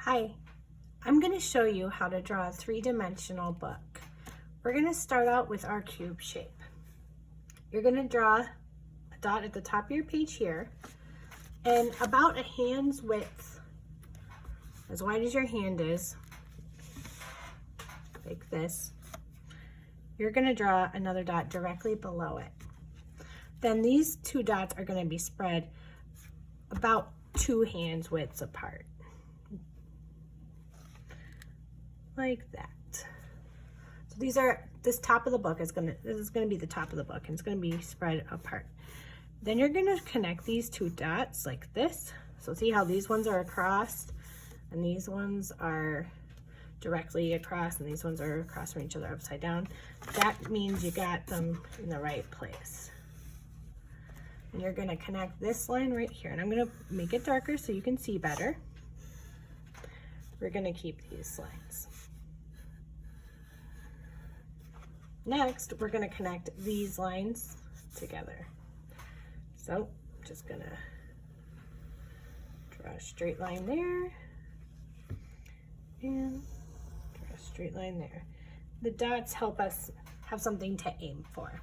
Hi, I'm going to show you how to draw a three-dimensional book. We're going to start out with our cube shape. You're going to draw a dot at the top of your page here and about a hand's width, as wide as your hand is, like this. You're going to draw another dot directly below it. Then these two dots are going to be spread about 2 hands widths apart. Like that. So this top of the book is this is gonna be the top of the book, and it's gonna be spread apart. Then you're gonna connect these two dots like this. So see how these ones are across and these ones are directly across and these ones are across from each other upside down. That means you got them in the right place. And you're gonna connect this line right here, and I'm gonna make it darker so you can see better. We're gonna keep these lines. Next, we're gonna connect these lines together. So, I'm just gonna draw a straight line there, and draw a straight line there. The dots help us have something to aim for.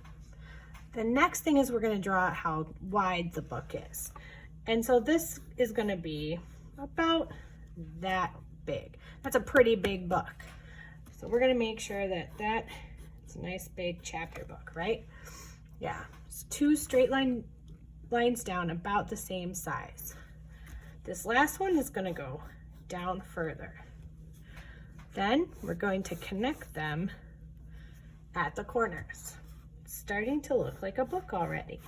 The next thing is we're gonna draw how wide the book is. And so this is gonna be about that big. That's a pretty big book. So we're gonna make sure that it's a nice big chapter book, right? Yeah, it's 2 straight lines down about the same size. This last one is gonna go down further. Then we're going to connect them at the corners. It's starting to look like a book already.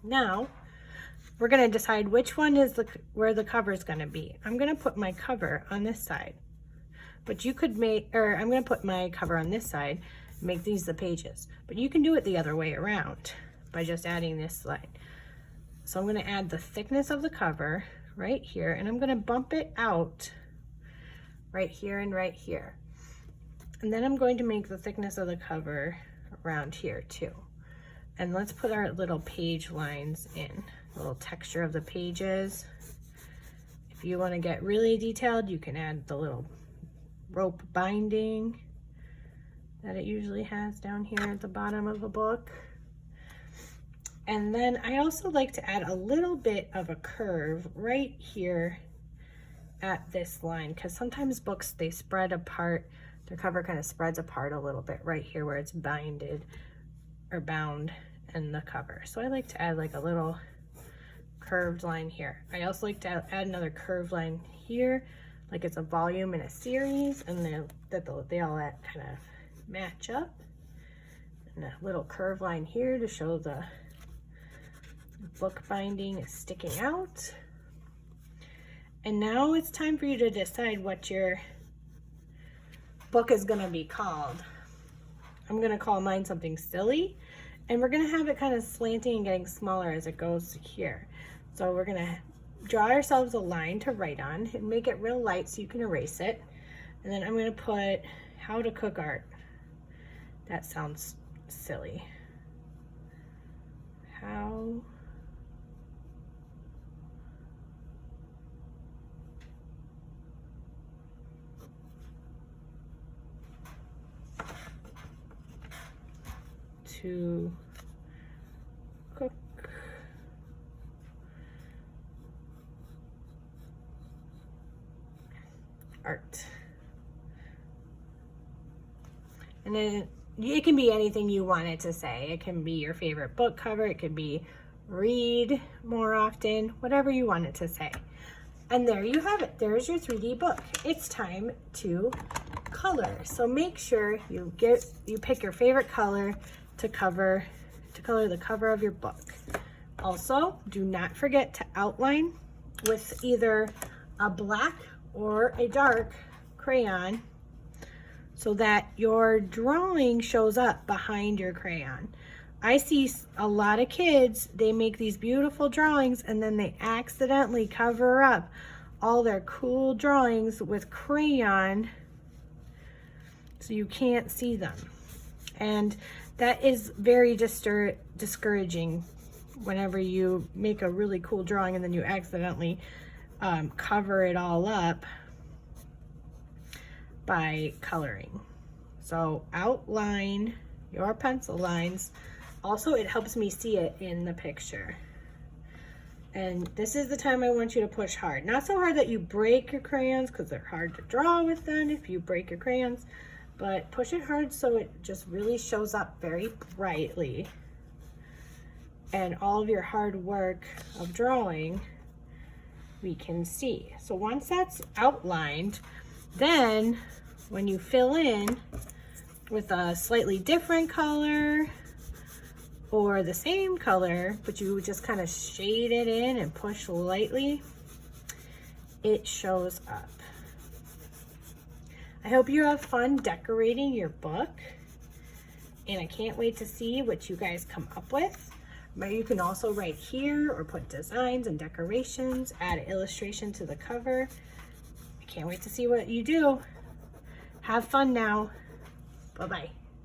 Now, we're gonna decide which one is where the cover is gonna be. I'm gonna put my cover on this side, but you could I'm gonna put my cover on this side, make these the pages, but you can do it the other way around by just adding this line. So I'm gonna add the thickness of the cover right here, and I'm gonna bump it out right here and right here. And then I'm going to make the thickness of the cover around here too. And let's put our little page lines in. A little texture of the pages. If you want to get really detailed, you can add the little rope binding that it usually has down here at the bottom of the book. And then I also like to add a little bit of a curve right here at this line, because sometimes books, they spread apart, their cover kind of spreads apart a little bit right here where it's binded or bound in the cover. So I like to add like a little curved line here. I also like to add another curved line here, like it's a volume in a series, and they all kind of match up. And a little curved line here to show the book binding is sticking out. And now it's time for you to decide what your book is going to be called. I'm going to call mine something silly, and we're going to have it kind of slanting and getting smaller as it goes here. So we're going to draw ourselves a line to write on and make it real light so you can erase it. And then I'm going to put how to cook art. That sounds silly. How to cook art. And then it can be anything you want it to say. It can be your favorite book cover, it could be read more often, whatever you want it to say. And there you have it. There's your 3D book. It's time to color. So make sure you pick your favorite color to color the cover of your book. Also, do not forget to outline with either a black or a dark crayon so that your drawing shows up behind your crayon. I see a lot of kids, they make these beautiful drawings and then they accidentally cover up all their cool drawings with crayon so you can't see them. And that is very discouraging whenever you make a really cool drawing and then you accidentally cover it all up by coloring. So outline your pencil lines. Also, it helps me see it in the picture. And this is the time I want you to push hard. Not so hard that you break your crayons, because they're hard to draw with then if you break your crayons, but push it hard so it just really shows up very brightly. And all of your hard work of drawing, we can see. So once that's outlined, then when you fill in with a slightly different color or the same color, but you just kind of shade it in and push lightly, it shows up. I hope you have fun decorating your book, and I can't wait to see what you guys come up with. But you can also write here or put designs and decorations, add an illustration to the cover. I can't wait to see what you do. Have fun now. Bye-bye.